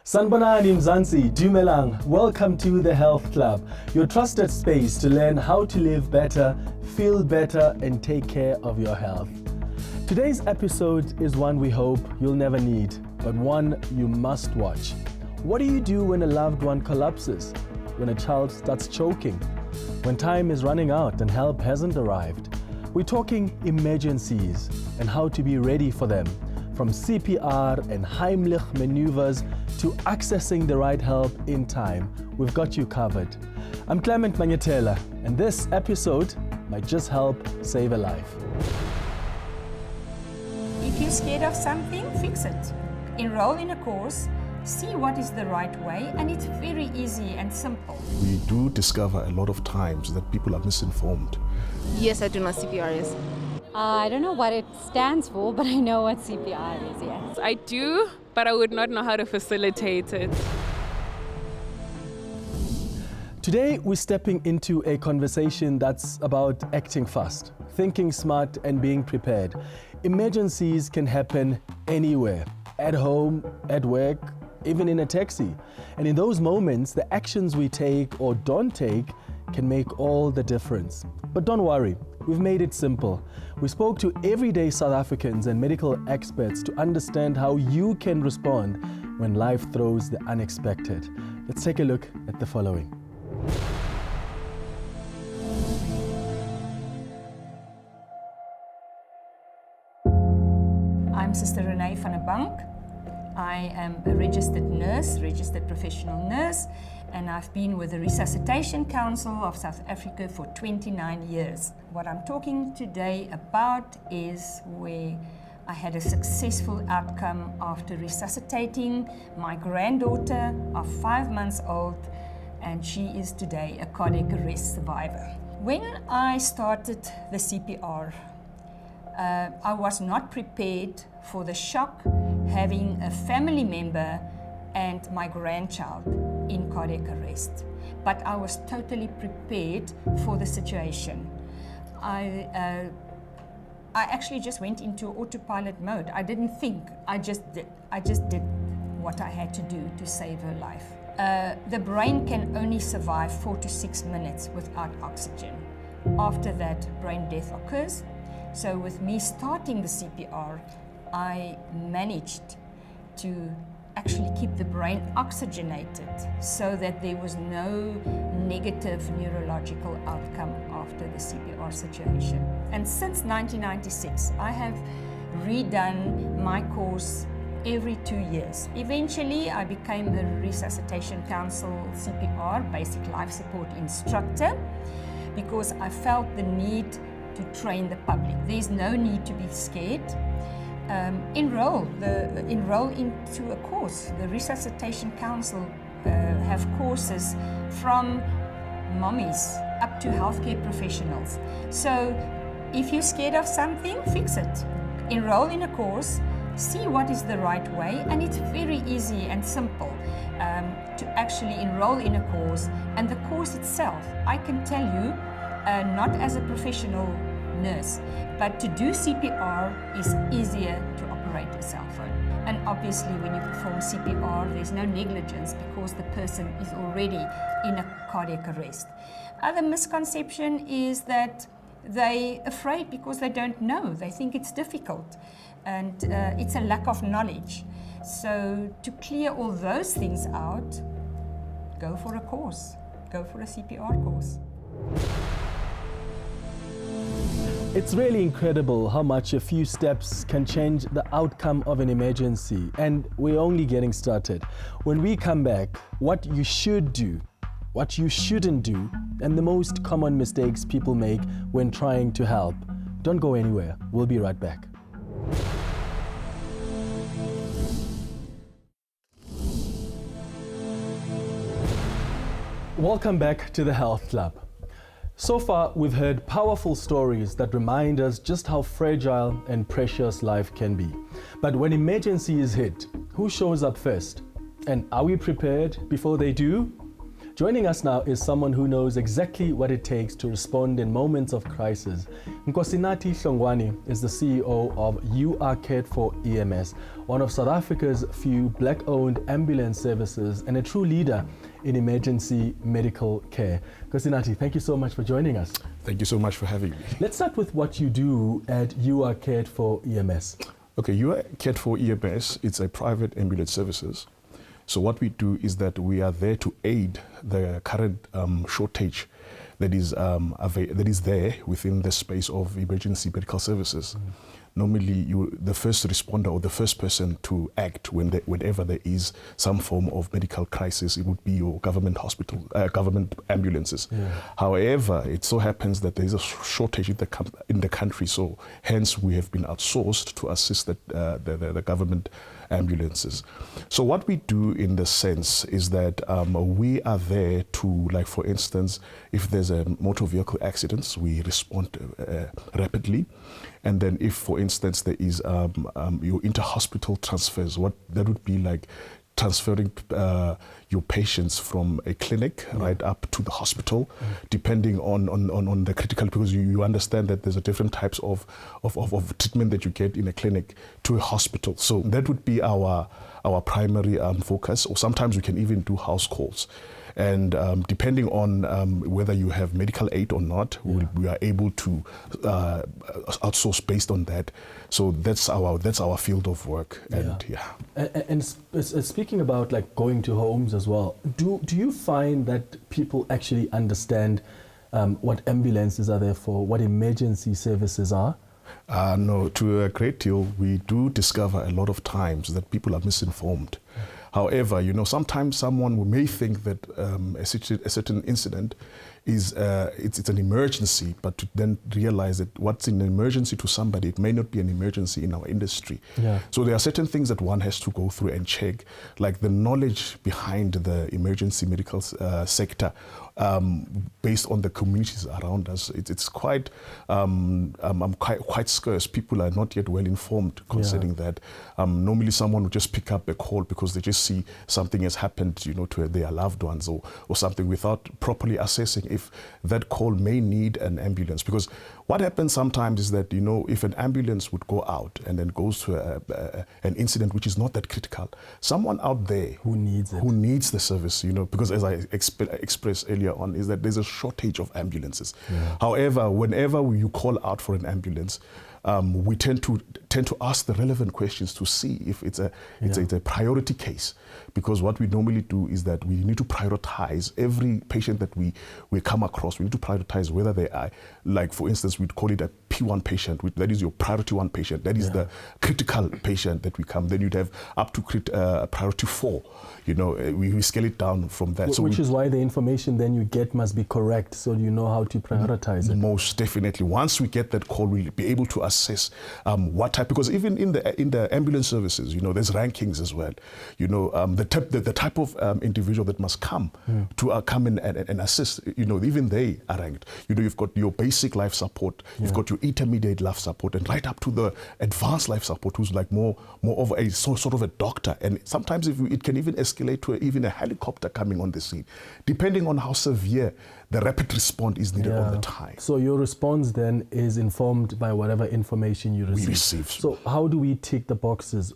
Sanibonani Mzansi, Dumelang. Welcome to the Health Club, your trusted space to learn how to live better, feel better, and take care of your health. Today's episode is one we hope you'll never need, but one you must watch. What do you do when a loved one collapses? When a child starts choking? When time is running out and help hasn't arrived? We're talking emergencies and how to be ready for them. From CPR and Heimlich maneuvers to accessing the right help in time, we've got you covered. I'm Clement Manyetela, and this episode might just help save a life. If you're scared of something, fix it. Enroll in a course, see what is the right way, and it's very easy and simple. We do discover a lot of times that people are misinformed. Yes, I do know what CPR is. I don't know what it stands for, but I know what CPR is, yes. I do, but I would not know how to facilitate it. Today, we're stepping into a conversation that's about acting fast, thinking smart, and being prepared. Emergencies can happen anywhere, at home, at work, even in a taxi. And in those moments, the actions we take or don't take can make all the difference. But don't worry, we've made it simple. We spoke to everyday South Africans and medical experts to understand how you can respond when life throws the unexpected. Let's take a look at the following. I'm Sister Renee van der Bank. I am a registered nurse, registered professional nurse, and I've been with the Resuscitation Council of South Africa for 29 years. What I'm talking today about is where I had a successful outcome after resuscitating my granddaughter of 5 months old, and she is today a cardiac arrest survivor. When I started the CPR, I was not prepared for the shock having a family member and my grandchild in cardiac arrest. But I was totally prepared for the situation. I actually just went into autopilot mode. I didn't think, I just did what I had to do to save her life. The brain can only survive 4 to 6 minutes without oxygen. After that, brain death occurs. So with me starting the CPR, I managed to actually keep the brain oxygenated so that there was no negative neurological outcome after the CPR situation. And since 1996, I have redone my course every 2 years. Eventually, I became a Resuscitation Council CPR, Basic Life Support Instructor, because I felt the need to train the public. There's no need to be scared. Enroll into a course. The Resuscitation Council have courses from mommies up to healthcare professionals. So if you're scared of something, fix it. Enroll in a course, see what is the right way, and it's very easy and simple to actually enroll in a course. And the course itself, I can tell you, not as a professional nurse, but to do CPR is easier to operate a cell phone. And obviously when you perform CPR, there's no negligence because the person is already in a cardiac arrest. Other misconception is that they're afraid because they don't know. They think it's difficult, and it's a lack of knowledge. So to clear all those things out, go for a course. Go for a CPR course. It's really incredible how much a few steps can change the outcome of an emergency, and we're only getting started. When we come back, what you should do, what you shouldn't do, and the most common mistakes people make when trying to help. Don't go anywhere. We'll be right back. Welcome back to the Health Club. So far, we've heard powerful stories that remind us just how fragile and precious life can be. But when emergencies hit, who shows up first? And are we prepared before they do? Joining us now is someone who knows exactly what it takes to respond in moments of crisis. Nkosinathi Hlongwane is the CEO of You Are Cared For EMS, one of South Africa's few black-owned ambulance services and a true leader in emergency medical care. Nkosinathi, thank you so much for joining us. Thank you so much for having me. Let's start with what you do at You Are Cared For EMS. Okay, You Are Cared For EMS, it's a private ambulance services. So what we do is that we are there to aid the current shortage that is there within the space of emergency medical services. Normally, the first responder or the first person to act whenever there is some form of medical crisis, it would be your government hospital, government ambulances. Yeah. However, it so happens that there is a shortage in the country, so hence we have been outsourced to assist the government ambulances. So what we do in the sense is that we are there to, like for instance, if there's a motor vehicle accident, we respond rapidly. And then if, for instance, there is your inter-hospital transfers, what that would be like transferring your patients from a clinic right up to the hospital, depending on the critical, because you understand that there's a different types of treatment that you get in a clinic to a hospital. So that would be our primary focus, or sometimes we can even do house calls. And depending on whether you have medical aid or not, we are able to outsource based on that. So that's our field of work. And speaking about like going to homes as well, do you find that people actually understand what ambulances are there for, what emergency services are? No, to a great deal, we do discover a lot of times that people are misinformed. However, sometimes someone may think that a certain incident is it's an emergency, but to then realize that what's an emergency to somebody, it may not be an emergency in our industry. Yeah. So there are certain things that one has to go through and check, like the knowledge behind the emergency medical sector. Based on the communities around us, it's quite scarce. People are not yet well informed concerning that. Normally, someone would just pick up a call because they just see something has happened, to their loved ones or something, without properly assessing if that call may need an ambulance. Because what happens sometimes is that if an ambulance would go out and then goes to an incident which is not that critical, someone out there who needs the service, because as I expressed earlier on, is that there's a shortage of ambulances. Yeah. However, whenever you call out for an ambulance, we tend to ask the relevant questions to see if it's a priority case. Because what we normally do is that we need to prioritize every patient that we come across. We need to prioritize whether they are, like for instance, we'd call it a P1 patient, that is your priority 1 patient. That is the critical patient that we come. Then you'd have up to priority 4. We scale it down from that. Which is why the information then you get must be correct, so you know how to prioritize it. Most definitely. Once we get that call, we'll be able to assess what type, because even in the ambulance services, there's rankings as well. The type of individual that must come to come in and assist, even they are ranked. You've got your basic life support, you've got your intermediate life support, and right up to the advanced life support, who's like more of a sort of a doctor. And sometimes it can even escalate to even a helicopter coming on the scene, depending on how severe the rapid response is needed all the time. So your response then is informed by whatever information you receive. So how do we tick the boxes?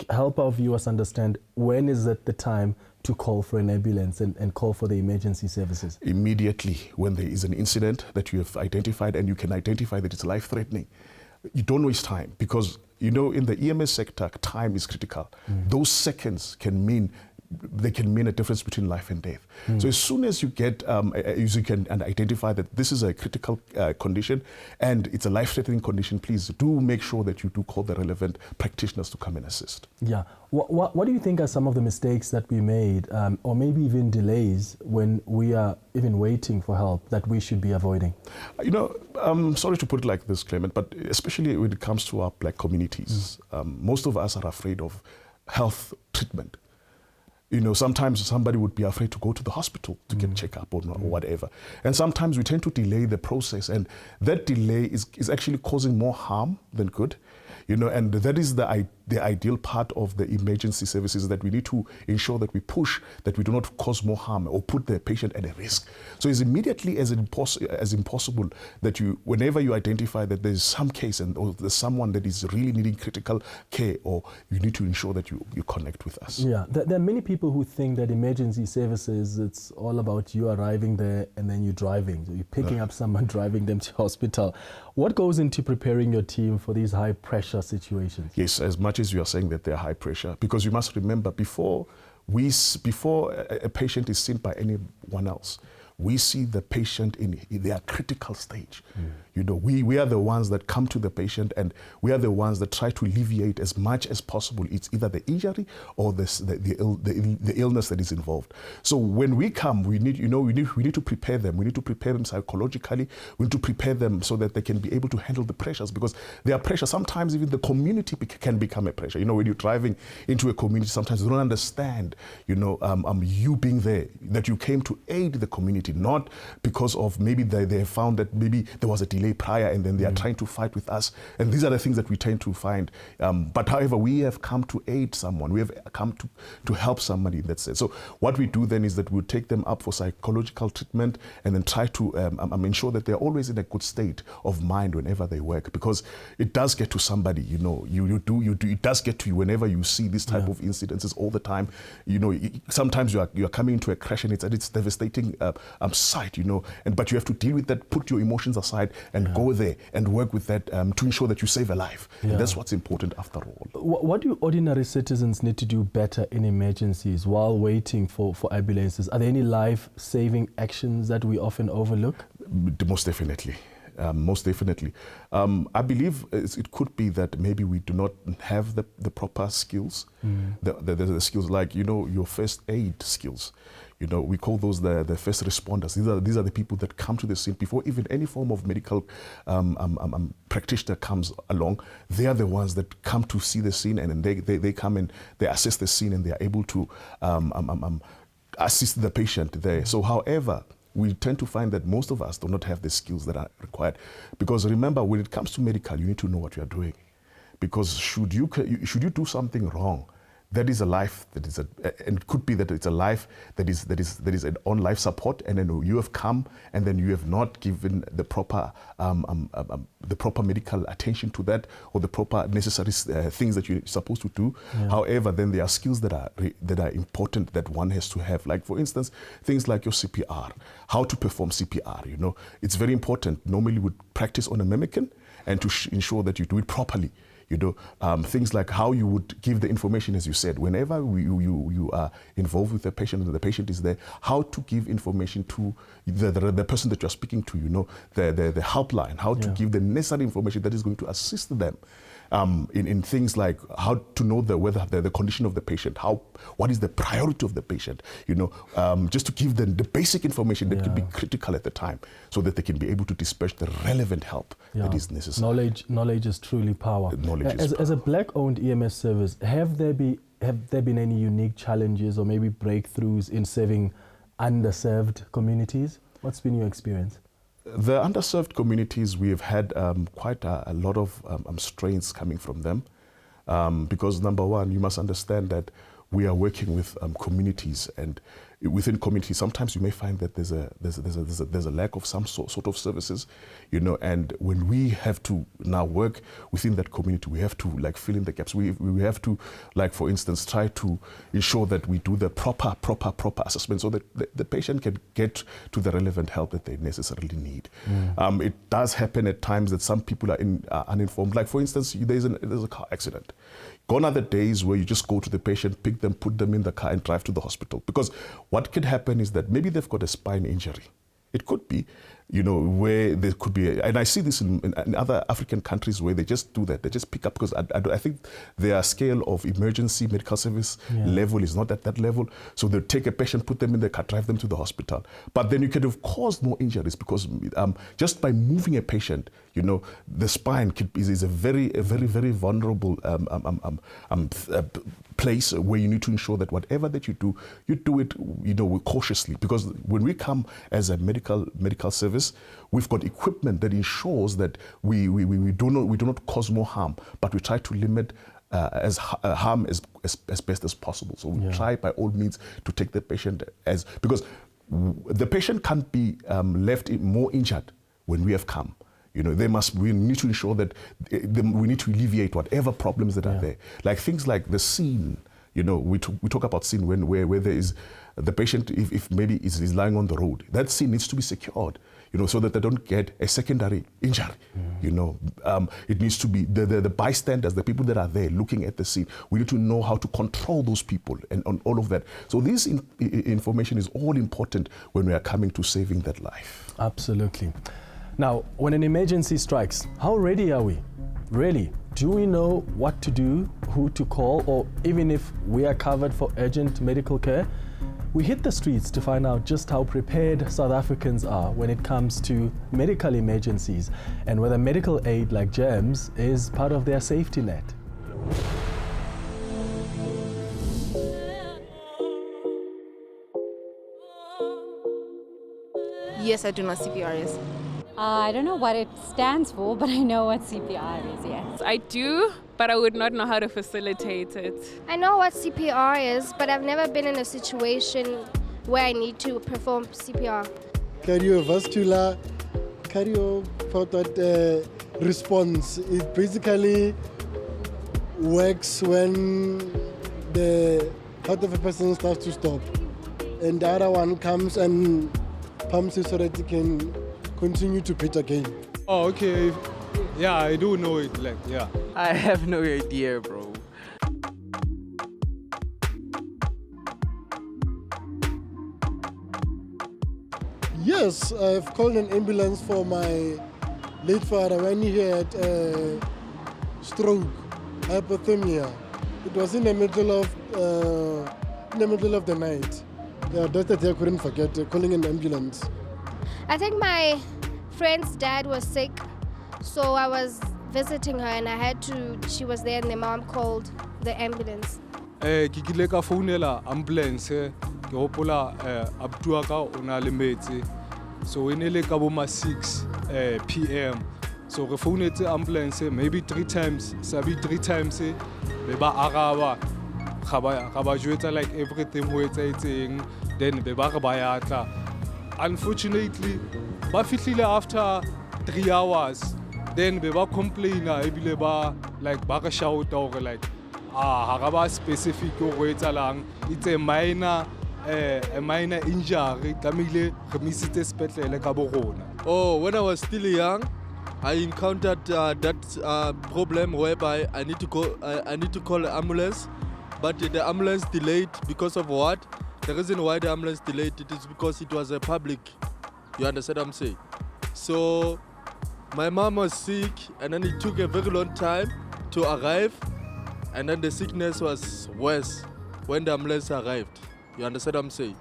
Help our viewers understand when is it the time to call for an ambulance and call for the emergency services? Immediately when there is an incident that you have identified and you can identify that it's life-threatening. You don't waste time, because in the EMS sector, time is critical. Those seconds can mean a difference between life and death. So as soon as you get, you can identify that this is a critical condition and it's a life-threatening condition, please do make sure that you do call the relevant practitioners to come and assist. Yeah. What do you think are some of the mistakes that we made, or maybe even delays when we are even waiting for help, that we should be avoiding? Sorry to put it like this, Clement, but especially when it comes to our black communities, most of us are afraid of health treatment. Sometimes somebody would be afraid to go to the hospital to get checked up or whatever. And sometimes we tend to delay the process, and that delay is actually causing more harm than good. And that is the the ideal part of the emergency services is that we need to ensure that we push that we do not cause more harm or put the patient at a risk. So it's immediately as impossible that whenever you identify that there's some case or there's someone that is really needing critical care, or you need to ensure that you connect with us. Yeah, there are many people who think that emergency services, it's all about you arriving there and then you're driving. So you're picking up someone, driving them to hospital. What goes into preparing your team for these high pressure situations? Yes, as much as you are saying that they're high pressure, because you must remember before a patient is seen by anyone else, we see the patient in their critical stage. You know, we are the ones that come to the patient, and we are the ones that try to alleviate as much as possible. It's either the injury or the illness that is involved. So when we come, we need to prepare them. We need to prepare them psychologically. We need to prepare them so that they can be able to handle the pressures, because there are pressures. Sometimes even the community can become a pressure. You know, when you're driving into a community, sometimes they don't understand, you being there, that you came to aid the community, not because of maybe they found that maybe there was a delay prior and then they are trying to fight with us. And these are the things that we tend to find. But however, we have come to aid someone. We have come to help somebody in that sense. So what we do then is that we take them up for psychological treatment and then try to ensure that they're always in a good state of mind whenever they work, because it does get to somebody, it does get to you whenever you see this type of incidences all the time. You know, sometimes you are coming into a crash and it's devastating sight, but you have to deal with that, put your emotions aside and go there and work with that to ensure that you save a life. And that's what's important after all. What do ordinary citizens need to do better in emergencies while waiting for ambulances? Are there any life-saving actions that we often overlook? Most definitely. Most definitely. I believe it could be that maybe we do not have the proper skills, the skills like, your first aid skills. We call those the first responders. These are the people that come to the scene before even any form of medical practitioner comes along. They are the ones that come to see the scene, and then they come and they assess the scene, and they are able to assist the patient there. So however, we tend to find that most of us do not have the skills that are required. Because remember, when it comes to medical, you need to know what you are doing. Because should you do something wrong, that is a life that is and it could be that it's a life that is on life support, and then you have come and then you have not given the proper medical attention to that, or the proper necessary things that you're supposed to do. However, then there are skills that are important that one has to have. Like for instance, things like your CPR, how to perform CPR. It's very important. Normally, we practice on a mannequin and to ensure that you do it properly. Things like how you would give the information, as you said, whenever you are involved with the patient and the patient is there, how to give information to the person that you're speaking to, the helpline, how to give the necessary information that is going to assist them in things like how to know the condition of the patient, what is the priority of the patient, just to give them the basic information that could be critical at the time, so that they can be able to dispatch the relevant help that is necessary. Knowledge is truly power. As a black-owned EMS service, have there been any unique challenges or maybe breakthroughs in serving underserved communities? What's been your experience? The underserved communities, we have had quite a lot of strains coming from them, because number one, you must understand that we are working with communities, and within communities, sometimes you may find that there's a lack of some sort of services, and when we have to now work within that community, we have to fill in the gaps. We have to, for instance, try to ensure that we do the proper assessment so that the patient can get to the relevant help that they necessarily need. It does happen at times that some people are uninformed. Like for instance, there's a car accident. Gone are the days where you just go to the patient, pick them, put them in the car and drive to the hospital. Because what could happen is that maybe they've got a spine injury. It could be, where there could be, and I see this in other African countries where they just do that. They just pick up, because I think their scale of emergency medical service level is not at that level. So they'll take a patient, put them in the car, drive them to the hospital. But then you could have caused more injuries, because just by moving a patient, the spine is a very vulnerable place where you need to ensure that whatever that you do it, cautiously. Because when we come as a medical service, we've got equipment that ensures that we do not cause more harm, but we try to limit harm as best as possible. So we try by all means to take the patient because the patient can't be left more injured when we have come. You know, we need to ensure that we need to alleviate whatever problems that are there. Like things like the scene, you know, we talk about scene where there is the patient, if maybe is lying on the road, that scene needs to be secured, you know, so that they don't get a secondary injury. You know, it needs to be the bystanders, the people that are there looking at the scene. We need to know how to control those people and on all of that. So this information is all important when we are coming to saving that life. Absolutely. Now, when an emergency strikes, how ready are we? Really? Do we know what to do, who to call, or even if we are covered for urgent medical care? We hit the streets to find out just how prepared South Africans are when it comes to medical emergencies and whether medical aid like GEMS is part of their safety net. Yes, I do know CPR, yes. I don't know what it stands for, but I know what CPR is, yes. I do, but I would not know how to facilitate it. I know what CPR is, but I've never been in a situation where I need to perform CPR. Cardiovascular response. It basically works when the heart of a person starts to stop, and the other one comes and pumps it so that it can continue to beat again. Oh, okay. Yeah, I do know it. Like, yeah. I have no idea, bro. Yes, I've called an ambulance for my late father when he had stroke, hypothermia. It was in the middle of the night. Yeah, that's the day I couldn't forget calling an ambulance. I think my friend's dad was sick, so I was visiting her and she was there and the mom called the ambulance. Ke kile ka founela ambulance ke hopola abuti wa ka o na le metsi, so e ne le ka bo ma 6 PM, so re founetse ambulance maybe 3 times, sabi 3 times be ba araba ga ba jwetsa like everything ho etsaetseng, then be ba re ba ya tla. Unfortunately, ba fihlile after 3 hours, then be ba complaina ebile ba like ba re shout or like ha ga ba specific go etsalang, it's a minor injury, tlamehile re misitse sepetlele ka bo rona. Oh, when I was still young, I encountered that problem whereby I need to call an ambulance, but the ambulance delayed because of what? The reason why the ambulance delayed it is because it was a public. You understand what I'm saying? So my mom was sick, and then it took a very long time to arrive, and then the sickness was worse when the ambulance arrived. You understand what I'm saying?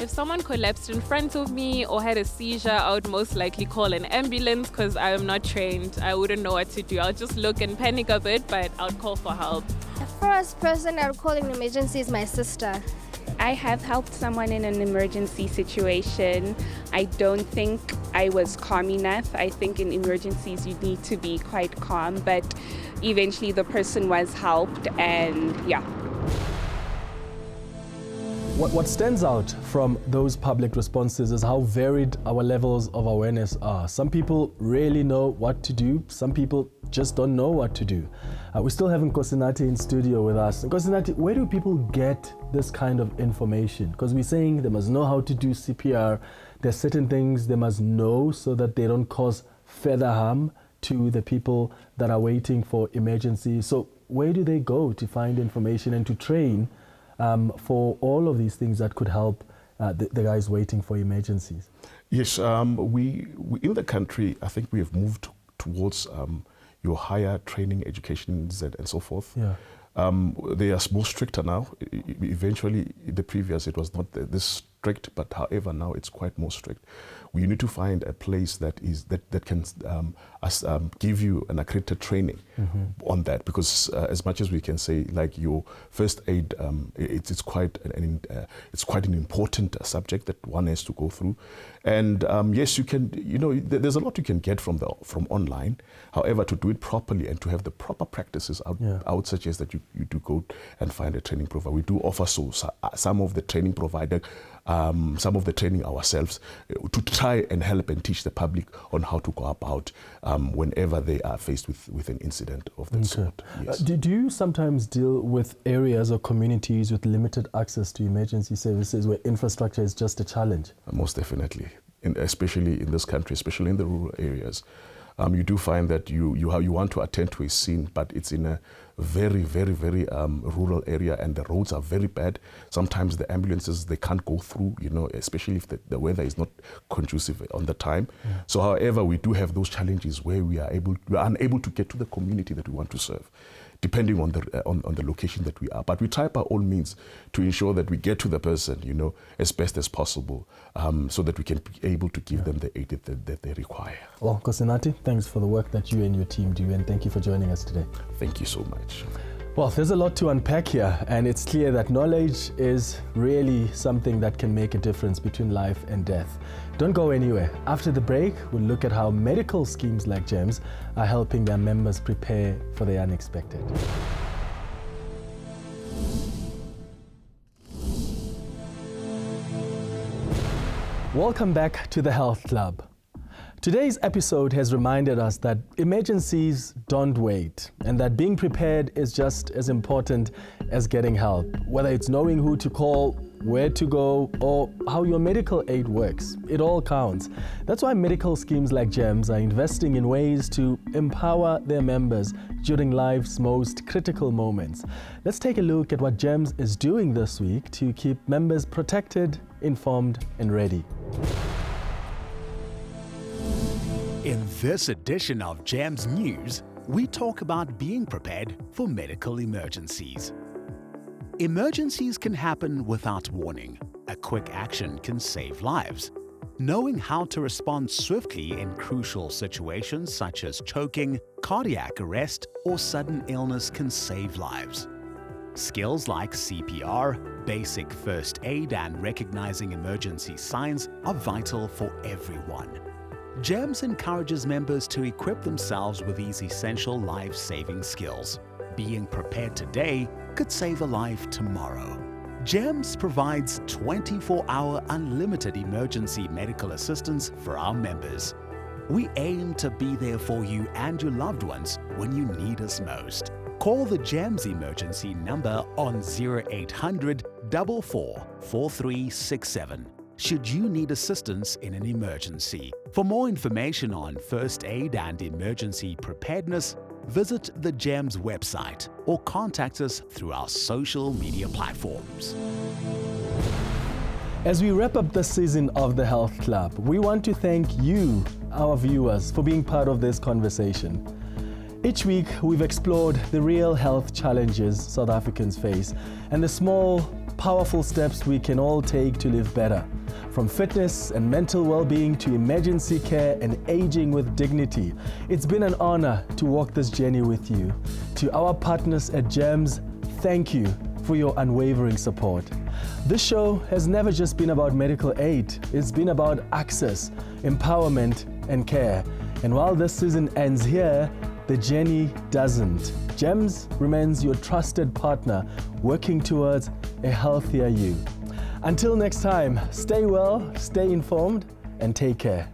If someone collapsed in front of me or had a seizure, I would most likely call an ambulance because I am not trained. I wouldn't know what to do. I'll just look and panic a bit, but I'll call for help. The first person I would call in emergency is my sister. I have helped someone in an emergency situation. I don't think I was calm enough. I think in emergencies you need to be quite calm, but eventually the person was helped, and yeah. What stands out from those public responses is how varied our levels of awareness are. Some people really know what to do. Some people just don't know what to do. We still have Nkosinati in studio with us. Nkosinati, where do people get this kind of information? Because we're saying they must know how to do CPR. There's certain things they must know so that they don't cause further harm to the people that are waiting for emergency. So where do they go to find information and to train for all of these things that could help the guys waiting for emergencies? Yes, we in the country, I think we have moved towards your higher training educations and so forth. Yeah. They are more stricter now. Eventually, in the previous, it was not this strict, but however now it's quite more strict. We need to find a place that can give you an accredited training on that, because as much as we can say, like, your first aid, it's quite an important subject that one has to go through. And yes, you can, there's a lot you can get from online. However, to do it properly and to have the proper practices, I would suggest that you do go and find a training provider. We do offer some of the training provider, some of the training ourselves, to try and help and teach the public on how to go about whenever they are faced with an incident of that sort. Yes. Do you sometimes deal with areas or communities with limited access to emergency services where infrastructure is just a challenge? Most definitely, especially in this country, especially in the rural areas. You do find that you want to attend to a scene, but it's in a very, very, very rural area, and the roads are very bad. Sometimes the ambulances, they can't go through, especially if the weather is not conducive on the time. So however, we do have those challenges where we are unable to get to the community that we want to serve, depending on the location that we are. But we try by all means to ensure that we get to the person, as best as possible, so that we can be able to give them the aid that they require. Well, Kosenati, thanks for the work that you and your team do, and thank you for joining us today. Thank you so much. Well, there's a lot to unpack here, and it's clear that knowledge is really something that can make a difference between life and death. Don't go anywhere. After the break, we'll look at how medical schemes like GEMS are helping their members prepare for the unexpected. Welcome back to the Health Club. Today's episode has reminded us that emergencies don't wait, and that being prepared is just as important as getting help, whether it's knowing who to call, where to go, or how your medical aid works. It all counts. That's why medical schemes like GEMS are investing in ways to empower their members during life's most critical moments. Let's take a look at what GEMS is doing this week to keep members protected, informed, and ready. In this edition of GEMS News, we talk about being prepared for medical emergencies. Emergencies can happen without warning. A quick action can save lives. Knowing how to respond swiftly in crucial situations such as choking, cardiac arrest, or sudden illness can save lives. Skills like CPR, basic first aid, and recognizing emergency signs are vital for everyone. GEMS encourages members to equip themselves with these essential life-saving skills. Being prepared today could save a life tomorrow. GEMS provides 24-hour unlimited emergency medical assistance for our members. We aim to be there for you and your loved ones when you need us most. Call the GEMS emergency number on 0800 44 4367. Should you need assistance in an emergency. For more information on first aid and emergency preparedness, visit the GEMS website or contact us through our social media platforms. As we wrap up this season of the Health Club, we want to thank you, our viewers, for being part of this conversation. Each week, we've explored the real health challenges South Africans face and the small, powerful steps we can all take to live better. From fitness and mental well-being to emergency care and aging with dignity, it's been an honor to walk this journey with you. To our partners at GEMS, thank you for your unwavering support. This show has never just been about medical aid. It's been about access, empowerment, and care. And while this season ends here, the journey doesn't. GEMS remains your trusted partner, working towards a healthier you. Until next time, stay well, stay informed, and take care.